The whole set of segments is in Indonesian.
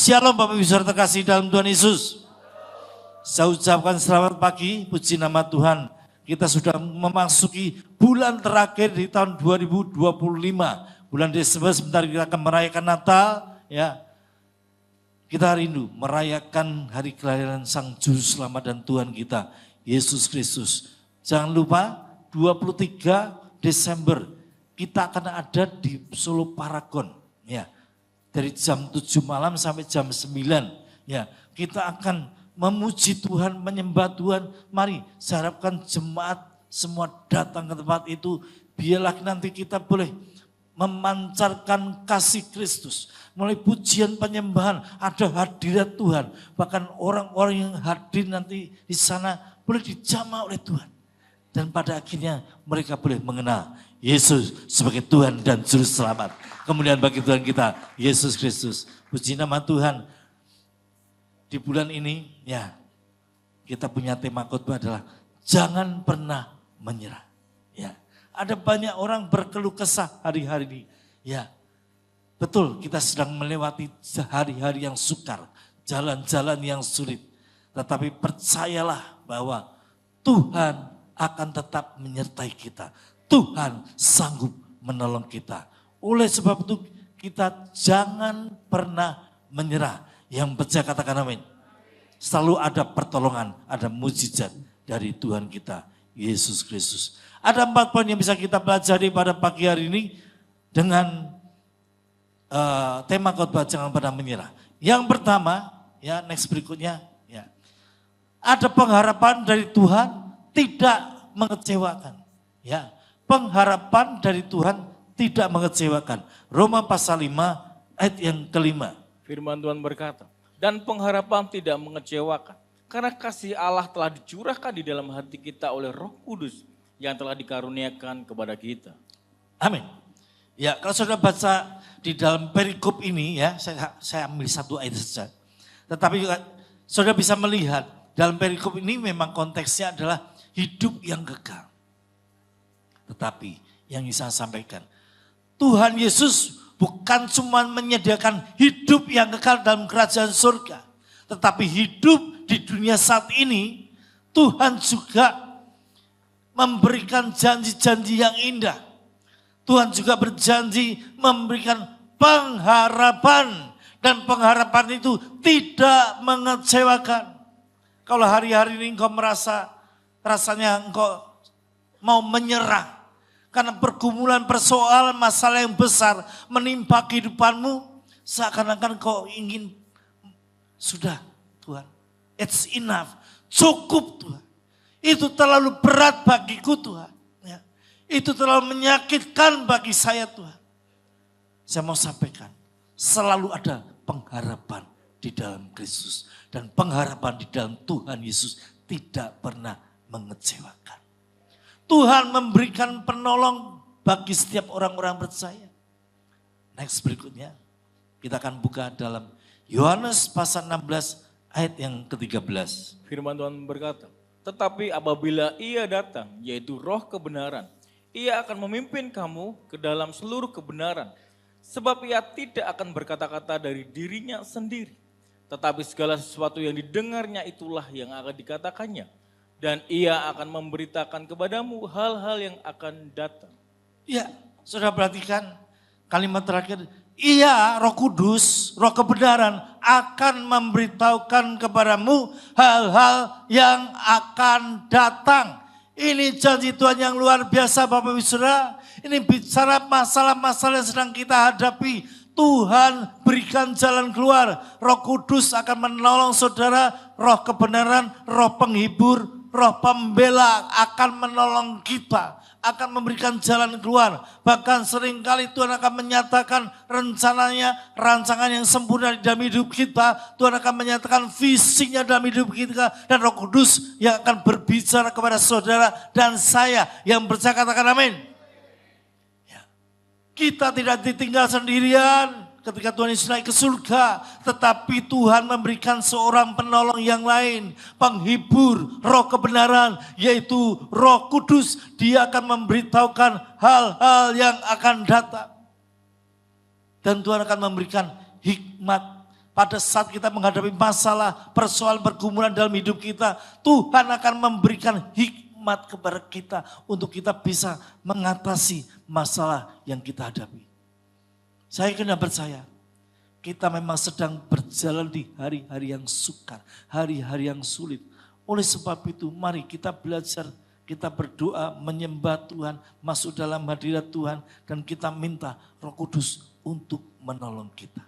Shalom Bapak Ibu Saudara terkasih dalam Tuhan Yesus. Saya ucapkan selamat pagi, puji nama Tuhan. Kita sudah memasuki bulan terakhir di tahun 2025. Bulan Desember sebentar kita akan merayakan Natal. Ya, kita rindu merayakan hari kelahiran Sang Juru Selamat dan Tuhan kita, Yesus Kristus. Jangan lupa 23 Desember kita akan ada di Solo Paragon. Ya, dari jam 7 malam sampai jam 9. Ya, kita akan memuji Tuhan, menyembah Tuhan. Mari, saya harapkan jemaat semua datang ke tempat itu. Biarlah nanti kita boleh memancarkan kasih Kristus. Mulai pujian penyembahan, ada hadirat Tuhan. Bahkan orang-orang yang hadir nanti di sana boleh dijamah oleh Tuhan. Dan pada akhirnya mereka boleh mengenal Yesus sebagai Tuhan dan Juru Selamat. Kemudian bagi Tuhan kita, Yesus Kristus. Puji nama Tuhan. Di bulan ini, ya, kita punya tema khotbah adalah jangan pernah menyerah. Ya, ada banyak orang berkeluh kesah hari-hari ini. Ya, betul kita sedang melewati hari-hari yang sukar, jalan-jalan yang sulit. Tetapi percayalah bahwa Tuhan akan tetap menyertai kita. Tuhan sanggup menolong kita. Oleh sebab itu kita jangan pernah menyerah. Yang percaya katakan amin. Selalu ada pertolongan, ada mujizat dari Tuhan kita, Yesus Kristus. Ada 4 poin yang bisa kita pelajari pada pagi hari ini dengan tema khotbah jangan pernah menyerah. Yang pertama, ya next berikutnya, ya, ada pengharapan dari Tuhan tidak mengecewakan. Ya, pengharapan dari Tuhan tidak mengecewakan. Roma pasal 5 ayat yang kelima. Firman Tuhan berkata, dan pengharapan tidak mengecewakan, karena kasih Allah telah dicurahkan di dalam hati kita oleh Roh Kudus yang telah dikaruniakan kepada kita. Amin. Ya, kalau saudara baca di dalam perikop ini, ya, saya ambil satu ayat saja. Tetapi juga saudara bisa melihat dalam perikop ini memang konteksnya adalah hidup yang kekal. Tetapi yang bisa saya sampaikan, Tuhan Yesus bukan cuma menyediakan hidup yang kekal dalam kerajaan surga. Tetapi hidup di dunia saat ini, Tuhan juga memberikan janji-janji yang indah. Tuhan juga berjanji memberikan pengharapan. Dan pengharapan itu tidak mengecewakan. Kalau hari-hari ini engkau rasanya engkau mau menyerah. Karena pergumulan, persoalan, masalah yang besar menimpa kehidupanmu. Seakan-akan kau ingin, sudah Tuhan, it's enough, cukup Tuhan. Itu terlalu berat bagiku Tuhan. Ya. Itu terlalu menyakitkan bagi saya Tuhan. Saya mau sampaikan, selalu ada pengharapan di dalam Kristus. Dan pengharapan di dalam Tuhan Yesus tidak pernah mengecewakan. Tuhan memberikan penolong bagi setiap orang-orang percaya. Next berikutnya, kita akan buka dalam Yohanes pasal 16 ayat yang ke-13. Firman Tuhan berkata, tetapi apabila ia datang, yaitu Roh kebenaran, ia akan memimpin kamu ke dalam seluruh kebenaran. Sebab ia tidak akan berkata-kata dari dirinya sendiri. Tetapi segala sesuatu yang didengarnya itulah yang akan dikatakannya. Dan ia akan memberitakan kepadamu hal-hal yang akan datang. Ya, saudara perhatikan kalimat terakhir. Ia, Roh Kudus, Roh kebenaran akan memberitahukan kepadamu hal-hal yang akan datang. Ini janji Tuhan yang luar biasa Bapak Ibu Saudara. Ini bicara masalah-masalah yang sedang kita hadapi. Tuhan berikan jalan keluar. Roh Kudus akan menolong saudara. Roh kebenaran, Roh penghibur, Roh pembela akan menolong kita, akan memberikan jalan keluar. Bahkan seringkali Tuhan akan menyatakan rencananya, rancangan yang sempurna di dalam hidup kita. Tuhan akan menyatakan visinya dalam hidup kita. Dan Roh Kudus yang akan berbicara kepada saudara dan saya yang percaya katakan amin. Ya. Kita tidak ditinggal sendirian. Ketika Tuhan Yesus naik ke surga, tetapi Tuhan memberikan seorang penolong yang lain, penghibur, Roh kebenaran, yaitu Roh Kudus. Dia akan memberitahukan hal-hal yang akan datang. Dan Tuhan akan memberikan hikmat pada saat kita menghadapi masalah, persoalan, pergumulan dalam hidup kita, Tuhan akan memberikan hikmat kepada kita untuk kita bisa mengatasi masalah yang kita hadapi. Saya kena percaya, kita memang sedang berjalan di hari-hari yang sukar, hari-hari yang sulit. Oleh sebab itu, mari kita belajar, kita berdoa, menyembah Tuhan, masuk dalam hadirat Tuhan, dan kita minta Roh Kudus untuk menolong kita.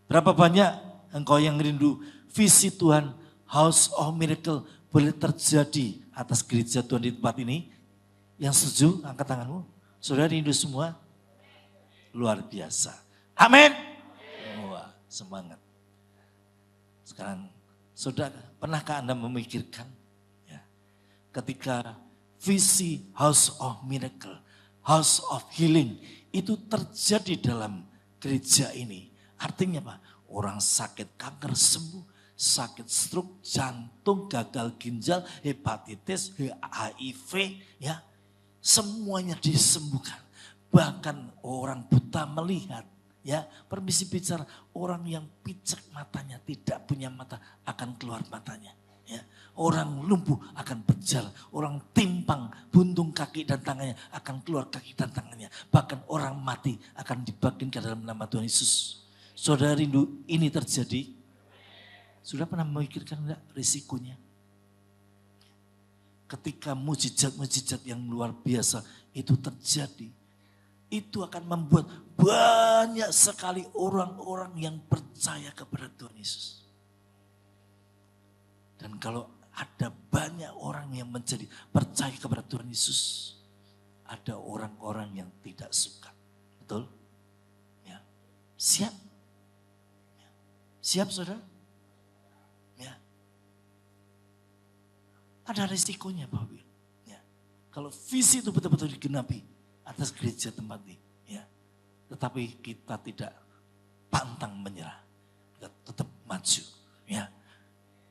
Berapa banyak engkau yang rindu visi Tuhan, House of Miracle, boleh terjadi atas gereja Tuhan di tempat ini? Yang setuju, angkat tanganmu. Saudara rindu semua? Luar biasa. Amin. Wah, semangat. Sekarang, saudara, pernahkah Anda memikirkan ya, ketika visi House of Miracle, House of Healing itu terjadi dalam gereja ini? Artinya apa? Orang sakit kanker sembuh, sakit stroke, jantung, gagal ginjal, hepatitis, HIV, ya, semuanya disembuhkan. Bahkan orang buta melihat, ya, permisi bicara, orang yang picek matanya, tidak punya mata akan keluar matanya. Ya. Orang lumpuh akan berjalan, orang timpang, buntung kaki dan tangannya akan keluar kaki dan tangannya. Bahkan orang mati akan dibangkitkan dalam nama Tuhan Yesus. Saudara rindu ini terjadi? Sudah pernah memikirkan enggak risikonya? Ketika mujizat-mujizat yang luar biasa itu terjadi, itu akan membuat banyak sekali orang-orang yang percaya kepada Tuhan Yesus. Dan kalau ada banyak orang yang menjadi percaya kepada Tuhan Yesus, ada orang-orang yang tidak suka. Betul? Ya. Siap? Ya. Siap, saudara? Ya. Ada risikonya, Bapak Ibu. Ya. Kalau visi itu betul-betul digenapi atas gereja tempat ini, ya. Tetapi kita tidak pantang menyerah. Kita tetap maju, ya.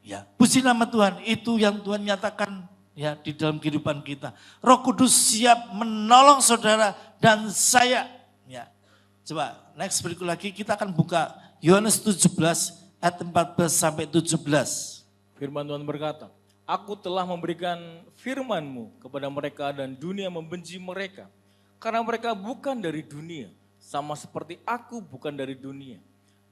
Ya, puji nama Tuhan, itu yang Tuhan nyatakan ya di dalam kehidupan kita. Roh Kudus siap menolong saudara dan saya. Ya. Coba next berikut lagi kita akan buka Yohanes 17 ayat 14 sampai 17. Firman Tuhan berkata, Aku telah memberikan firman-Mu kepada mereka dan dunia membenci mereka. Karena mereka bukan dari dunia, sama seperti aku bukan dari dunia.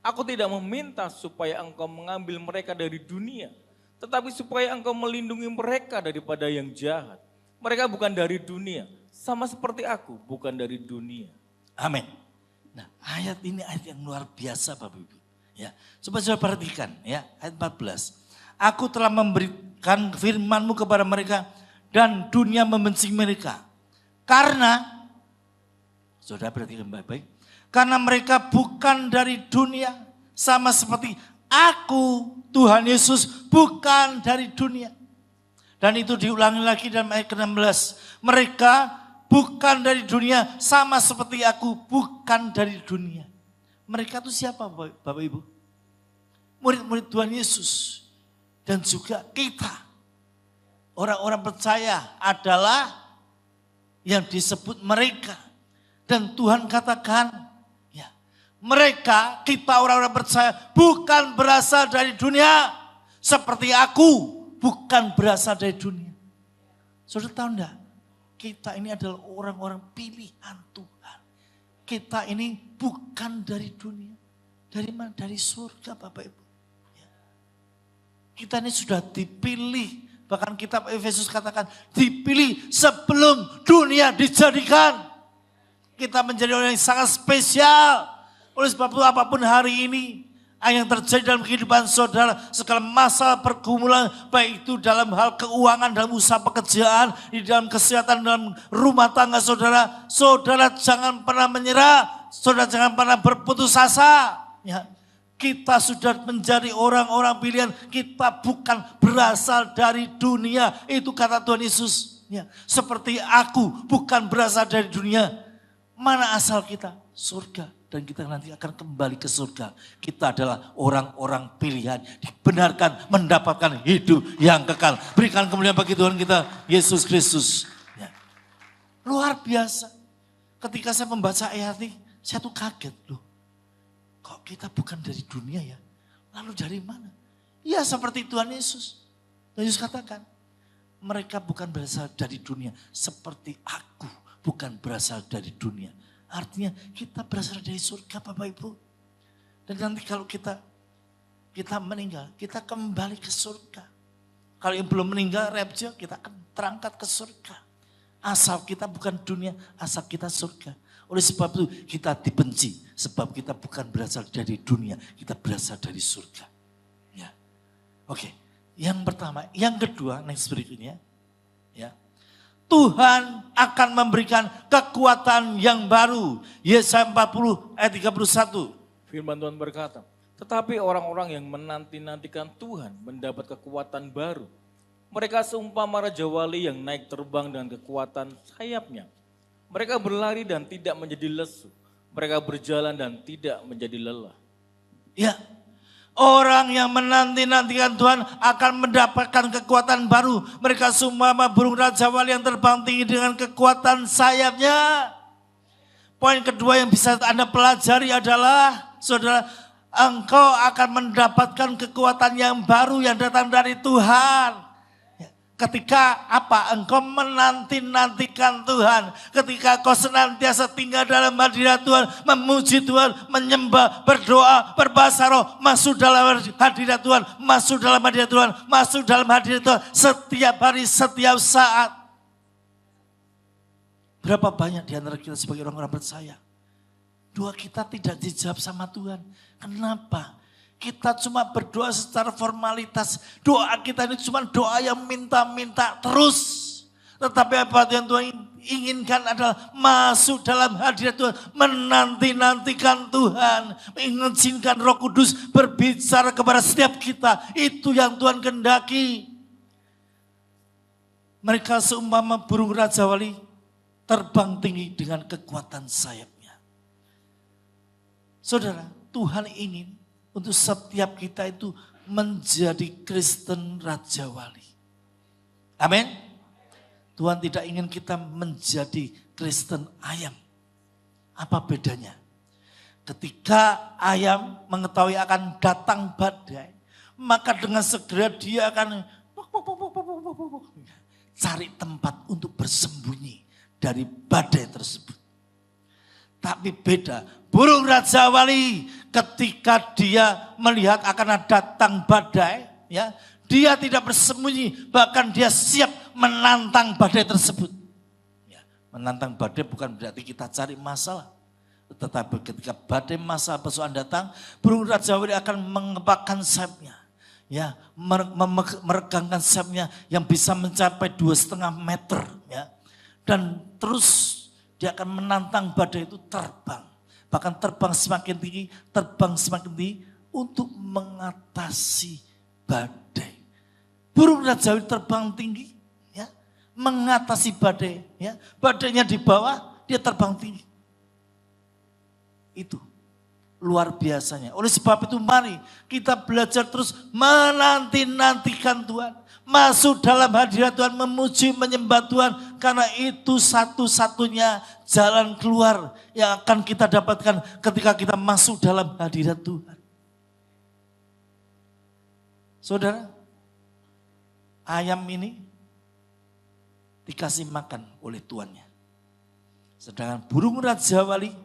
Aku tidak meminta supaya engkau mengambil mereka dari dunia, tetapi supaya engkau melindungi mereka daripada yang jahat. Mereka bukan dari dunia, sama seperti aku bukan dari dunia. Amin. Nah, ayat ini ayat yang luar biasa Bapak Ibu. Ya, coba perhatikan ya, ayat 14. Aku telah memberikan firman-Mu kepada mereka dan dunia membenci mereka. Karena, saudara perhatikan baik-baik. Karena mereka bukan dari dunia, sama seperti aku, Tuhan Yesus, bukan dari dunia. Dan itu diulangi lagi dalam ayat ke-16. Mereka bukan dari dunia, sama seperti aku, bukan dari dunia. Mereka itu siapa Bapak Ibu? Murid-murid Tuhan Yesus. Dan juga kita. Orang-orang percaya adalah yang disebut mereka. Dan Tuhan katakan, mereka, kita orang-orang percaya bukan berasal dari dunia. Seperti aku bukan berasal dari dunia. Saudara tahu enggak? Kita ini adalah orang-orang pilihan Tuhan. Kita ini bukan dari dunia. Dari mana? Dari surga Bapak Ibu. Kita ini sudah dipilih. Bahkan kitab Efesus katakan dipilih sebelum dunia dijadikan. Kita menjadi orang yang sangat spesial. Oleh sebab itu apapun hari ini yang terjadi dalam kehidupan saudara, segala masalah pergumulan, baik itu dalam hal keuangan, dalam usaha pekerjaan, di dalam kesehatan, dalam rumah tangga saudara, saudara jangan pernah menyerah, saudara jangan pernah berputus asa. Ya. Kita sudah menjadi orang-orang pilihan, kita bukan berasal dari dunia, itu kata Tuhan Yesus. Ya. Seperti aku bukan berasal dari dunia, mana asal kita? Surga. Dan kita nanti akan kembali ke surga. Kita adalah orang-orang pilihan. Dibenarkan mendapatkan hidup yang kekal. Berikan kemuliaan bagi Tuhan kita, Yesus Kristus. Ya. Luar biasa. Ketika saya membaca ayat ini, saya tuh kaget loh. kok kita bukan dari dunia ya? Lalu dari mana? Ya seperti Tuhan Yesus. Tuhan Yesus katakan, mereka bukan berasal dari dunia. Seperti aku bukan berasal dari dunia. Artinya kita berasal dari surga Bapak Ibu. Dan nanti kalau kita meninggal, kita kembali ke surga. Kalau yang belum meninggal, rapture, kita akan terangkat ke surga. Asal kita bukan dunia, asal kita surga. Oleh sebab itu kita dibenci. Sebab kita bukan berasal dari dunia, kita berasal dari surga. Ya. Oke, yang pertama. Yang kedua, next berikutnya. Ya. Tuhan akan memberikan kekuatan yang baru. Yesaya 40 ayat 31. Firman Tuhan berkata, tetapi orang-orang yang menanti-nantikan Tuhan mendapat kekuatan baru. Mereka seumpama raja wali yang naik terbang dengan kekuatan sayapnya. Mereka berlari dan tidak menjadi lesu. Mereka berjalan dan tidak menjadi lelah. Ya, orang yang menanti-nantikan Tuhan akan mendapatkan kekuatan baru. Mereka seumpama burung raja wali yang terbang tinggi dengan kekuatan sayapnya. Poin kedua yang bisa Anda pelajari adalah, saudara, engkau akan mendapatkan kekuatan yang baru yang datang dari Tuhan. Ketika apa? Engkau menanti-nantikan Tuhan. Ketika kau senantiasa tinggal dalam hadirat Tuhan, memuji Tuhan, menyembah, berdoa, berbahasa roh, masuk dalam hadirat Tuhan, masuk dalam hadirat Tuhan, masuk dalam hadirat Tuhan, setiap hari, setiap saat. Berapa banyak di antara kita sebagai orang-orang percaya, doa kita tidak dijawab sama Tuhan. Kenapa? Kita cuma berdoa secara formalitas. Doa kita ini cuma doa yang minta-minta terus. Tetapi apa yang Tuhan inginkan adalah masuk dalam hadirat Tuhan. Menanti-nantikan Tuhan. Mengizinkan Roh Kudus berbicara kepada setiap kita. Itu yang Tuhan kehendaki. Mereka seumpama burung raja wali terbang tinggi dengan kekuatan sayapnya. Saudara, Tuhan ingin untuk setiap kita itu menjadi Kristen Raja Wali. Amin. Tuhan tidak ingin kita menjadi Kristen ayam. Apa bedanya? Ketika ayam mengetahui akan datang badai, maka dengan segera dia akan cari tempat untuk bersembunyi dari badai tersebut. Tapi beda, burung Raja Wali ketika dia melihat akan datang badai, ya, dia tidak bersembunyi, bahkan dia siap menantang badai tersebut. Ya, menantang badai bukan berarti kita cari masalah, tetapi ketika badai masalah persoalan datang, burung Raja Wali akan mengepakkan sayapnya, ya, meregangkan sayapnya yang bisa mencapai 2,5 meter, ya, dan terus dia akan menantang badai itu terbang. Bahkan terbang semakin tinggi untuk mengatasi badai. Burung Raja Wali terbang tinggi, ya, mengatasi badai. Ya. Badainya di bawah, dia terbang tinggi. Itu luar biasanya. Oleh sebab itu mari kita belajar terus menanti-nantikan Tuhan. Masuk dalam hadirat Tuhan, memuji, menyembah Tuhan. Karena itu satu-satunya jalan keluar yang akan kita dapatkan ketika kita masuk dalam hadirat Tuhan. Saudara, ayam ini dikasih makan oleh tuannya. Sedangkan burung Raja Wali,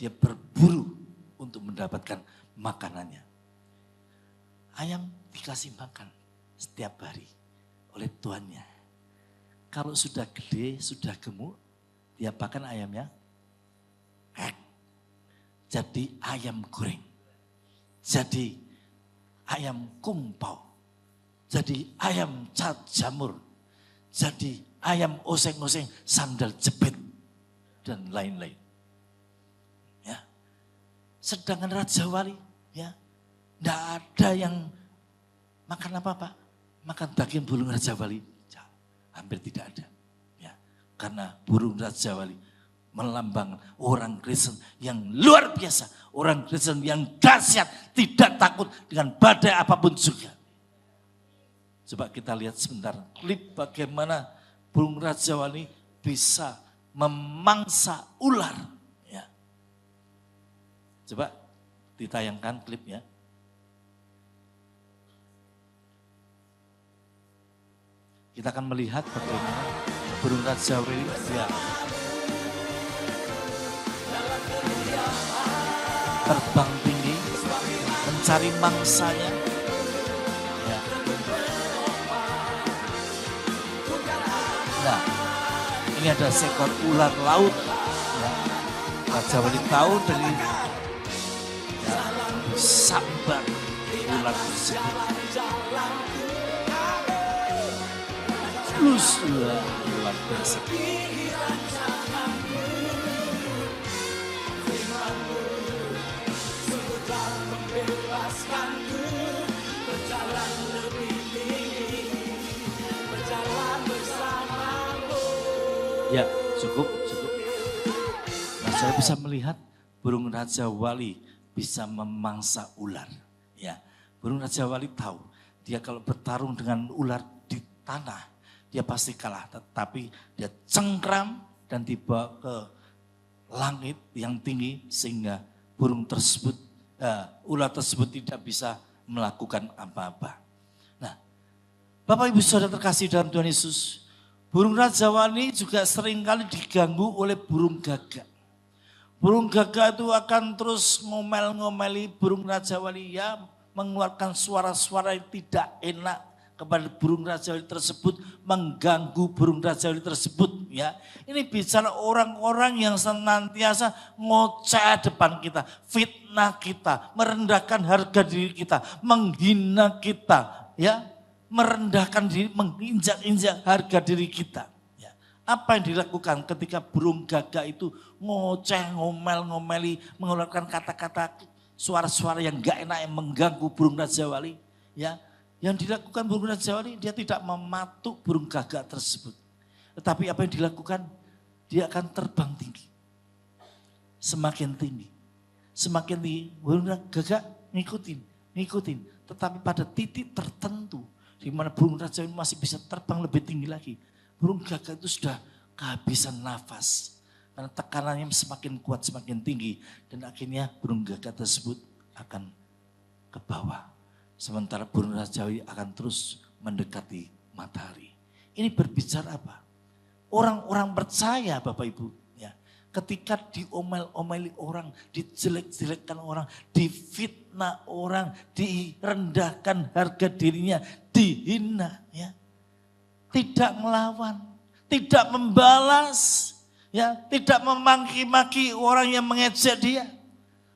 dia berburu untuk mendapatkan makanannya. Ayam dikasih makan setiap hari oleh tuannya. Kalau sudah gede, sudah gemuk, diapakan ayamnya? Jadi ayam goreng. Jadi ayam kumpau. Jadi ayam cat jamur. Jadi ayam oseng-oseng sandal jepit. Dan lain-lain. Ya. Sedangkan Raja Wali, ya, tidak ada yang makan apa-apa. Makan daging burung Raja Wali, hampir tidak ada. Ya, karena burung Raja Wali melambangkan orang Kristen yang luar biasa. Orang Kristen yang dahsyat, tidak takut dengan badai apapun juga. Coba kita lihat sebentar klip bagaimana burung Raja Wali bisa memangsa ular. Ya. Coba ditayangkan klipnya. Kita akan melihat bagaimana burung Raja Wali dia terbang tinggi, mencari mangsanya. Ya. Nah, ini ada seekor ular laut. Ya. Raja Wali tahu dari sambar ular tersebut. Luar biasa. Ya, cukup. Nah, saya bisa melihat burung Raja Wali bisa memangsa ular. Ya, burung Raja Wali tahu dia kalau bertarung dengan ular di tanah, dia pasti kalah. Tetapi dia cengkram dan dibawa ke langit yang tinggi sehingga burung tersebut, ular tersebut tidak bisa melakukan apa-apa. Nah, Bapak Ibu Saudara terkasih dalam Tuhan Yesus, burung Raja Wali juga seringkali diganggu oleh burung gagak. Burung gagak itu akan terus ngomel-ngomeli burung Raja Wali, ya, mengeluarkan suara-suara yang tidak enak kepada burung Raja Wali tersebut, mengganggu burung Raja Wali tersebut. Ya, ini bicara orang-orang yang senantiasa ngoceh depan kita, fitnah kita, merendahkan harga diri kita, menghina kita, ya, merendahkan diri, menginjak-injak harga diri kita. Ya. Apa yang dilakukan ketika burung gagak itu ngoceh, ngomel-ngomeli, mengeluarkan kata-kata, suara-suara yang gak enak yang mengganggu burung Raja Wali. Ya, yang dilakukan burung Raja Wali, dia tidak mematuk burung gagak tersebut. Tetapi apa yang dilakukan, dia akan terbang tinggi. Semakin tinggi. Semakin tinggi, burung gagak ngikutin. Tetapi pada titik tertentu, di mana burung Raja Wali masih bisa terbang lebih tinggi lagi. Burung gagak itu sudah kehabisan nafas. Karena tekanannya semakin kuat, semakin tinggi. Dan akhirnya burung gagak tersebut akan ke bawah. Sementara burung Raja Wali akan terus mendekati matahari. Ini berbicara apa? Orang-orang percaya Bapak Ibu. Ya, ketika diomel-omeli orang, dijelek-jelekkan orang, difitnah orang, direndahkan harga dirinya, dihina. Ya, tidak melawan, tidak membalas. Ya, tidak memaki-maki orang yang mengejek dia.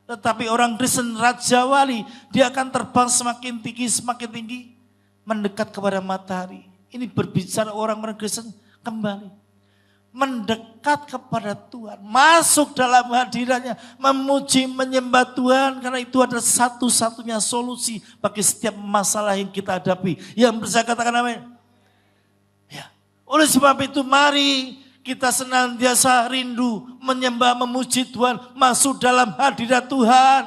Tetapi orang Kristen Raja Wali, dia akan terbang semakin tinggi, mendekat kepada matahari. Ini berbicara orang-orang Kristen kembali. Mendekat kepada Tuhan, masuk dalam hadiratnya, memuji, menyembah Tuhan. Karena itu adalah satu-satunya solusi bagi setiap masalah yang kita hadapi. Yang bisa katakan amin. Ya. Oleh sebab itu mari kita senantiasa rindu menyembah, memuji Tuhan, masuk dalam hadirat Tuhan.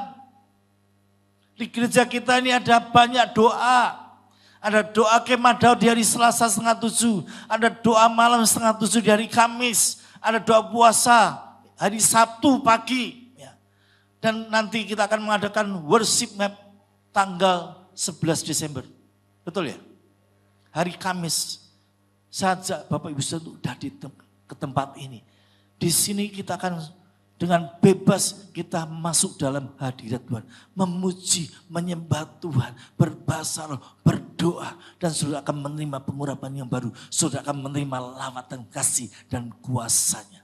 Di gereja kita ini ada banyak doa. Ada doa kemah Daud di hari Selasa 6:30. Ada doa malam 6:30 di hari Kamis. Ada doa puasa hari Sabtu pagi. Ya. Dan nanti kita akan mengadakan worship map tanggal 11 Desember. Betul ya? Hari Kamis. Saja Bapak Ibu Saudara sudah ke tempat ini. Di sini kita akan dengan bebas kita masuk dalam hadirat Tuhan. Memuji, menyembah Tuhan, berbahasa roh, berdoa. Dan saudara akan menerima pengurapan yang baru. Saudara akan menerima lawatan kasih dan kuasanya.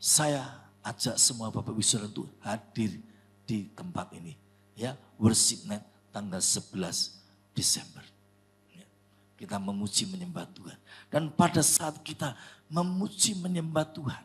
Saya ajak semua Bapak Ibu Saudara untuk hadir di tempat ini. Ya, worship night tanggal 11 Desember. Kita memuji menyembah Tuhan. Dan pada saat kita memuji menyembah Tuhan,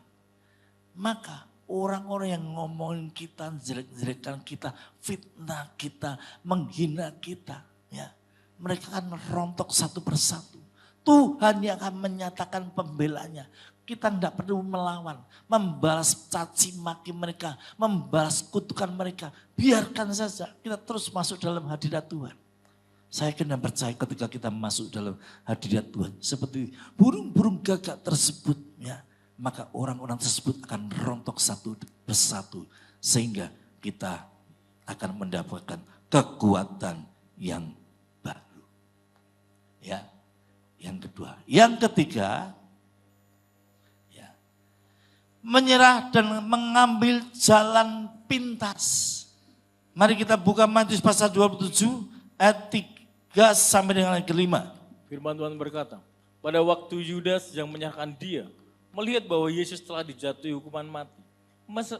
maka orang-orang yang ngomongin kita, jelek-jelekan kita, fitnah kita, menghina kita, ya, mereka akan rontok satu persatu. Tuhan yang akan menyatakan pembelanya. Kita tidak perlu melawan, membalas caci maki mereka, membalas kutukan mereka. Biarkan saja kita terus masuk dalam hadirat Tuhan. Saya kena percaya ketika kita masuk dalam hadirat Tuhan. Seperti burung-burung gagak tersebut. Ya, maka orang-orang tersebut akan rontok satu persatu. Sehingga kita akan mendapatkan kekuatan yang baru. Ya, yang kedua. Yang ketiga, ya, menyerah dan mengambil jalan pintas. Mari kita buka Matius pasal 27 ayat 3 sampai dengan ayat ke-5. Firman Tuhan berkata, pada waktu Yudas yang menyerahkan dia, melihat bahwa Yesus telah dijatuhi hukuman mati,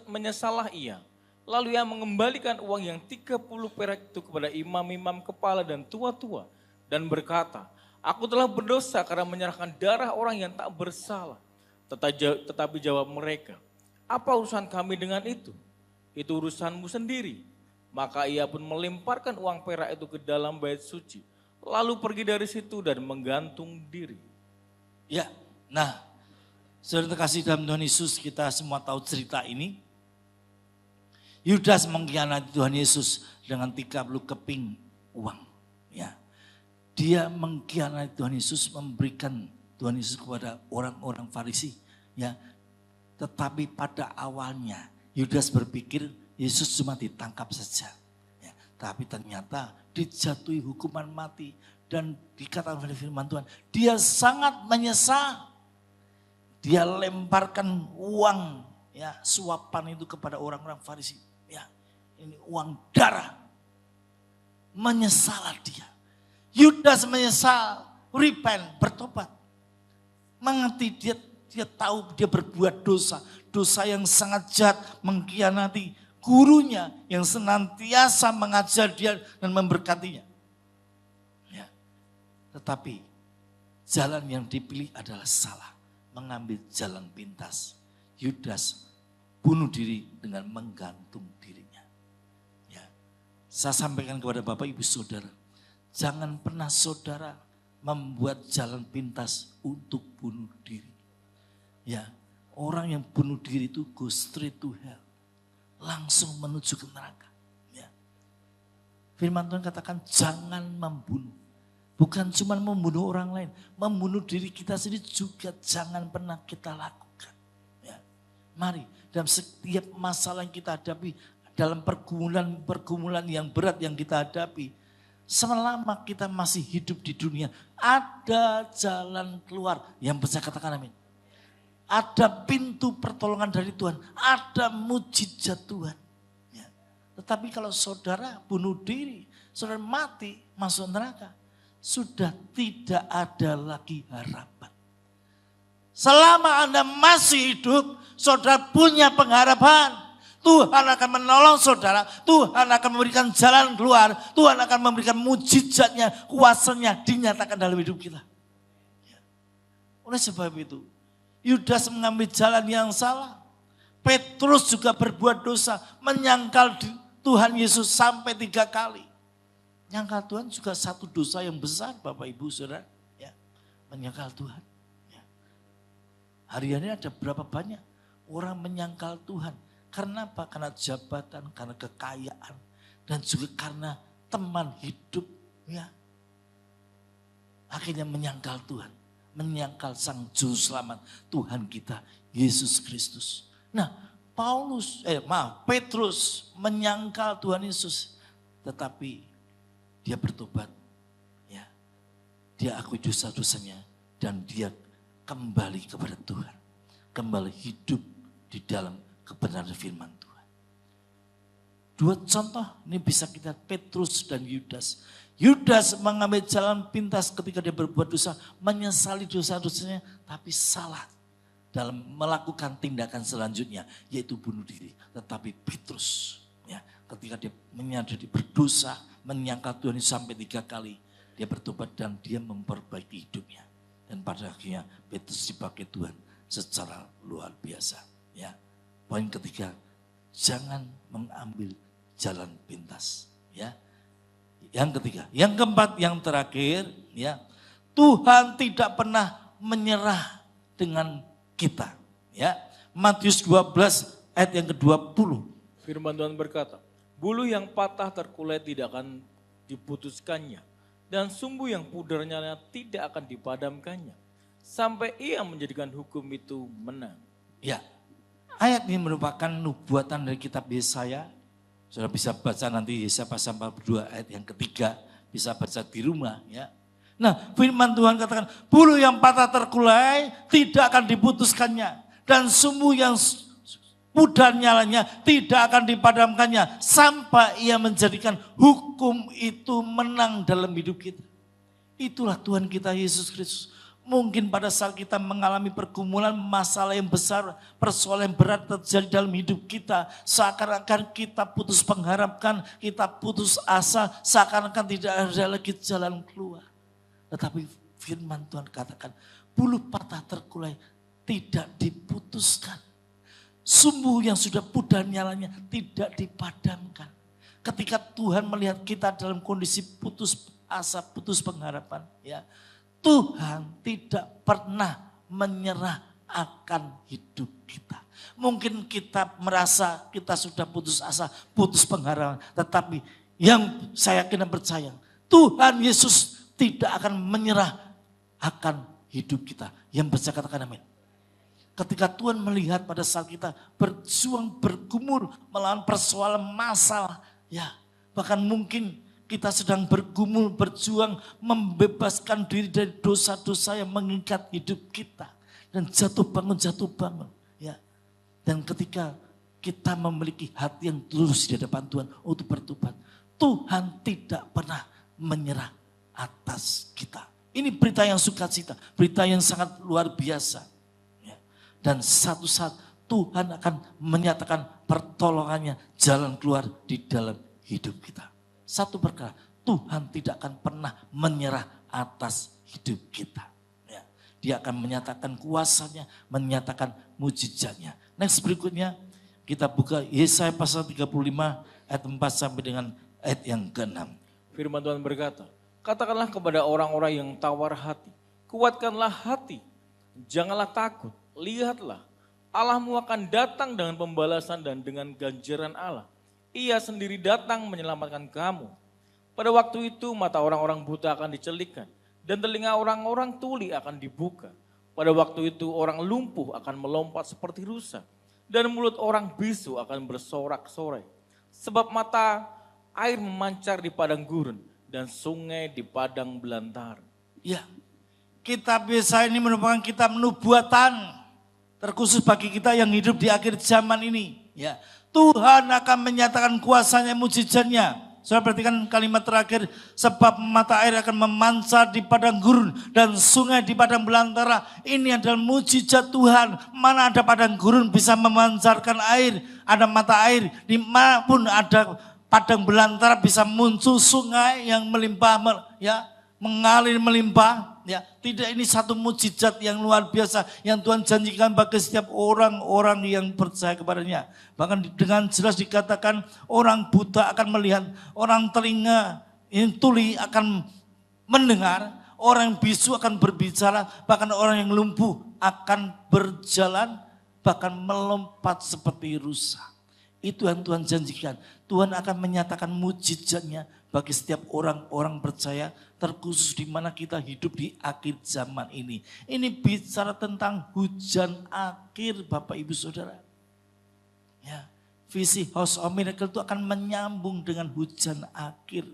menyesallah ia. Lalu ia mengembalikan uang yang 30 perak itu kepada imam-imam kepala dan tua-tua, dan berkata, aku telah berdosa karena menyerahkan darah orang yang tak bersalah. Tetapi jawab mereka, apa urusan kami dengan itu? Itu urusanmu sendiri. Maka ia pun melemparkan uang perak itu ke dalam bait suci, lalu pergi dari situ dan menggantung diri. Ya, nah, saudara terkasih dalam Tuhan Yesus, kita semua tahu cerita ini. Yudas mengkhianati Tuhan Yesus dengan 30 keping uang. Ya, dia mengkhianati Tuhan Yesus, memberikan Tuhan Yesus kepada orang-orang Farisi. Ya, tetapi pada awalnya Yudas berpikir Yesus cuma ditangkap saja. Ya, tapi ternyata dijatuhi hukuman mati. Dan dikatakan oleh firman Tuhan, dia sangat menyesal. Dia lemparkan uang, ya, suapan itu kepada orang-orang Farisi. Ya, ini uang darah. Menyesalah dia. Yudas menyesal, repent, bertobat. Mengerti dia tahu dia berbuat dosa. Dosa yang sangat jahat, mengkhianati gurunya yang senantiasa mengajar dia dan memberkatinya. Ya. Tetapi jalan yang dipilih adalah salah, mengambil jalan pintas. Yudas bunuh diri dengan menggantung dirinya. Ya. Saya sampaikan kepada Bapak Ibu Saudara, jangan pernah saudara membuat jalan pintas untuk bunuh diri. Ya, orang yang bunuh diri itu go straight to hell. Langsung menuju ke neraka. Ya. Firman Tuhan katakan jangan membunuh. Bukan cuma membunuh orang lain. Membunuh diri kita sendiri juga jangan pernah kita lakukan. Ya. Mari dalam setiap masalah yang kita hadapi. Dalam pergumulan yang berat yang kita hadapi. Selama kita masih hidup di dunia. Ada jalan keluar. Yang bisa katakan amin. Ada pintu pertolongan dari Tuhan. Ada mujizat Tuhan. Ya. Tetapi kalau saudara bunuh diri, saudara mati, masuk neraka, sudah tidak ada lagi harapan. Selama Anda masih hidup, saudara punya pengharapan. Tuhan akan menolong saudara, Tuhan akan memberikan jalan keluar, Tuhan akan memberikan mujizatnya, kuasanya dinyatakan dalam hidup kita. Ya. Oleh sebab itu, Yudas mengambil jalan yang salah. Petrus juga berbuat dosa, menyangkal Tuhan Yesus sampai 3 kali. Menyangkal Tuhan juga satu dosa yang besar Bapak Ibu Saudara. Ya, menyangkal Tuhan. Ya. Hari ini ada berapa banyak orang menyangkal Tuhan. Karena apa? Karena jabatan, karena kekayaan. Dan juga karena teman hidup. Ya. Akhirnya menyangkal Tuhan. Menyangkal Sang Juru Selamat Tuhan kita Yesus Kristus. Nah, Petrus menyangkal Tuhan Yesus, tetapi dia bertobat, ya, dia akui dosa-dosanya dan dia kembali kepada Tuhan, kembali hidup di dalam kebenaran firman Tuhan. 2 contoh ini bisa kita Petrus dan Yudas. Yudas mengambil jalan pintas ketika dia berbuat dosa, menyesali dosa-dosanya, tapi salah dalam melakukan tindakan selanjutnya, yaitu bunuh diri. Tetapi Petrus, ya, ketika dia menyadari berdosa, menyangkal Tuhan sampai 3 kali, dia bertobat dan dia memperbaiki hidupnya. Dan pada akhirnya Petrus dipakai Tuhan secara luar biasa. Ya, poin ketiga, jangan mengambil jalan pintas. Ya. Yang ketiga, yang keempat, yang terakhir, ya, Tuhan tidak pernah menyerah dengan kita. Ya, Matius 12 ayat yang ke-20. Firman Tuhan berkata, bulu yang patah terkulai tidak akan diputuskannya, dan sumbu yang pudarnya tidak akan dipadamkannya, sampai ia menjadikan hukum itu menang. Ya, ayat ini merupakan nubuatan dari kitab Yesaya Saudara bisa baca nanti Yesaya pasal 42 ayat yang ketiga, bisa baca di rumah ya. Nah, firman Tuhan katakan, bulu yang patah terkulai tidak akan diputuskannya, dan sumbu yang pudar nyalanya tidak akan dipadamkannya, sampai ia menjadikan hukum itu menang dalam hidup kita. Itulah Tuhan kita Yesus Kristus. Mungkin pada saat kita mengalami pergumulan, masalah yang besar, persoalan yang berat terjadi dalam hidup kita, seakan-akan kita putus pengharapan, kita putus asa, seakan-akan tidak ada lagi jalan keluar. Tetapi firman Tuhan katakan, bulu patah terkulai tidak diputuskan. Sumbu yang sudah pudar nyalanya tidak dipadamkan. Ketika Tuhan melihat kita dalam kondisi putus asa, putus pengharapan, ya, Tuhan tidak pernah menyerah akan hidup kita. Mungkin kita merasa kita sudah putus asa, putus pengharapan, tetapi yang saya yakin dan percaya, Tuhan Yesus tidak akan menyerah akan hidup kita. Yang percaya katakan amin. Ketika Tuhan melihat pada saat kita berjuang, bergumul melawan persoalan masalah, ya, bahkan mungkin kita sedang bergumul, berjuang, membebaskan diri dari dosa-dosa yang mengikat hidup kita. Dan jatuh bangun, ya. Dan ketika kita memiliki hati yang tulus di hadapan Tuhan untuk bertobat, Tuhan tidak pernah menyerah atas kita. Ini berita yang sukacita, berita yang sangat luar biasa. Ya. Dan satu saat Tuhan akan menyatakan pertolongannya, jalan keluar di dalam hidup kita. Satu perkara, Tuhan tidak akan pernah menyerah atas hidup kita. Ya. Dia akan menyatakan kuasanya, menyatakan mujizatnya. Next berikutnya, kita buka Yesaya pasal 35 ayat 4 sampai dengan ayat yang ke-6. Firman Tuhan berkata, katakanlah kepada orang-orang yang tawar hati, kuatkanlah hati, janganlah takut, lihatlah, Allahmu akan datang dengan pembalasan dan dengan ganjaran Allah. Ia sendiri datang menyelamatkan kamu. Pada waktu itu mata orang-orang buta akan dicelikkan dan telinga orang-orang tuli akan dibuka. Pada waktu itu orang lumpuh akan melompat seperti rusa dan mulut orang bisu akan bersorak-sorai. Sebab mata air memancar di padang gurun dan sungai di padang belantara. Ya, kitab Yesaya ini merupakan kitab nubuatan terkhusus bagi kita yang hidup di akhir zaman ini. Ya, Tuhan akan menyatakan kuasanya, mujizatnya. Saudara perhatikan kalimat terakhir, sebab mata air akan memancar di padang gurun dan sungai di padang belantara. Ini adalah mujizat Tuhan. Mana ada padang gurun bisa memancarkan air, ada mata air, dimanapun ada padang belantara bisa muncul sungai yang melimpah, ya, mengalir melimpah. Ya, tidak, ini satu mujizat yang luar biasa yang Tuhan janjikan bagi setiap orang-orang yang percaya kepadanya. Bahkan dengan jelas dikatakan orang buta akan melihat, orang telinga yang tuli akan mendengar, orang bisu akan berbicara, bahkan orang yang lumpuh akan berjalan, bahkan melompat seperti rusa. Itu yang Tuhan janjikan. Tuhan akan menyatakan mujizatnya bagi setiap orang-orang percaya, terkhusus di mana kita hidup di akhir zaman ini. Ini bicara tentang hujan akhir, Bapak Ibu Saudara. Ya, visi House of Miracle itu akan menyambung dengan hujan akhir.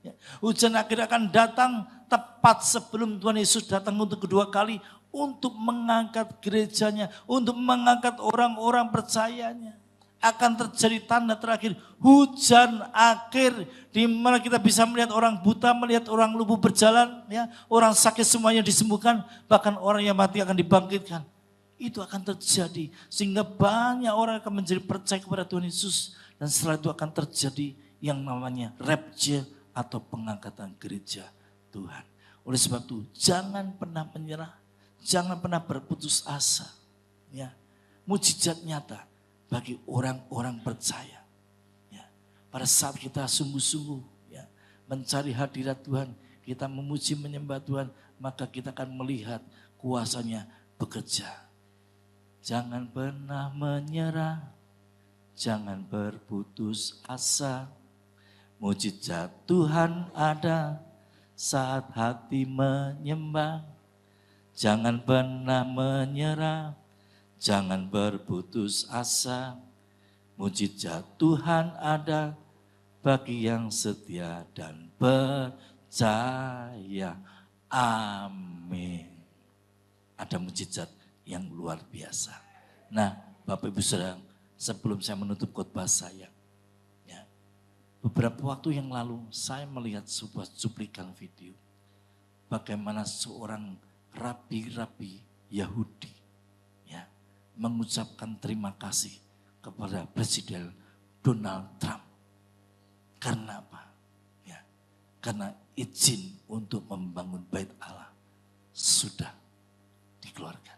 Ya, hujan akhir akan datang tepat sebelum Tuhan Yesus datang untuk kedua kali untuk mengangkat gerejanya, untuk mengangkat orang-orang percayanya. Akan terjadi tanda terakhir, hujan akhir, di mana kita bisa melihat orang buta, melihat orang lumpuh berjalan, ya, orang sakit semuanya disembuhkan, bahkan orang yang mati akan dibangkitkan. Itu akan terjadi sehingga banyak orang akan menjadi percaya kepada Tuhan Yesus, dan setelah itu akan terjadi yang namanya rapture atau pengangkatan gereja Tuhan. Oleh sebab itu jangan pernah menyerah, jangan pernah berputus asa. Ya, mujizat nyata bagi orang-orang percaya. Ya, pada saat kita sungguh-sungguh, ya, mencari hadirat Tuhan, kita memuji menyembah Tuhan, maka kita akan melihat kuasanya bekerja. Jangan pernah menyerah, jangan berputus asa. Mujizat Tuhan ada saat hati menyembah. Jangan pernah menyerah, jangan berputus asa. Mujizat Tuhan ada bagi yang setia dan percaya. Amin. Ada mujizat yang luar biasa. Nah, Bapak Ibu Saudara, sebelum saya menutup khotbah saya, ya, beberapa waktu yang lalu saya melihat sebuah cuplikan video bagaimana seorang rabi-rabi Yahudi ya mengucapkan terima kasih kepada Presiden Donald Trump. Karena apa? Ya, karena izin untuk membangun Bait Allah sudah dikeluarkan.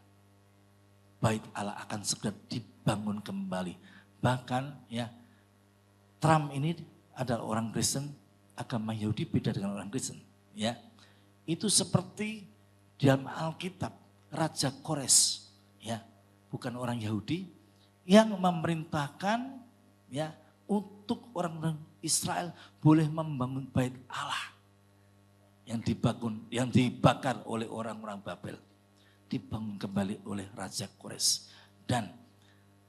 Bait Allah akan segera dibangun kembali. Bahkan ya Trump ini adalah orang Kristen, agama Yahudi beda dengan orang Kristen. Ya, itu seperti dalam Alkitab Raja Kores, ya bukan orang Yahudi yang memerintahkan ya untuk orang Israel boleh membangun Bait Allah yang dibakar oleh orang-orang Babel, dibangun kembali oleh Raja Kores. Dan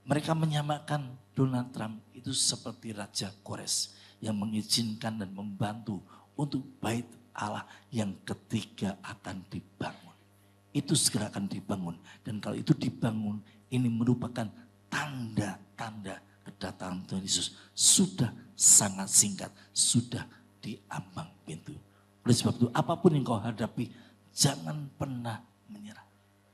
mereka menyamakan Donald Trump itu seperti Raja Kores yang mengizinkan dan membantu untuk Bait Allah yang ketiga akan dibangun. Itu segera akan dibangun. Dan kalau itu dibangun, ini merupakan tanda-tanda kedatangan Tuhan Yesus. Sudah sangat singkat, sudah di ambang pintu. Oleh sebab itu, apapun yang kau hadapi, jangan pernah menyerah.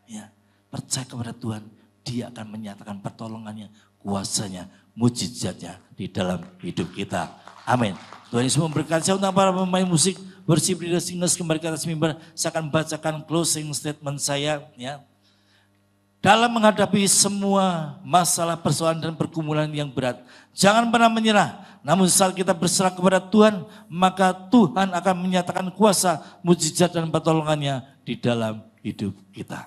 Ya, percaya kepada Tuhan, Dia akan menyatakan pertolongannya, kuasanya, mujizatnya di dalam hidup kita. Amin. Tuhan Yesus memberkati. Saya untuk para pemain musik worship leader singers kembali ke atas mimbar. Saya akan bacakan closing statement saya. Ya. Dalam menghadapi semua masalah, persoalan dan pergumulan yang berat, jangan pernah menyerah. Namun saat kita berserah kepada Tuhan, maka Tuhan akan menyatakan kuasa, mujizat dan pertolongannya di dalam hidup kita.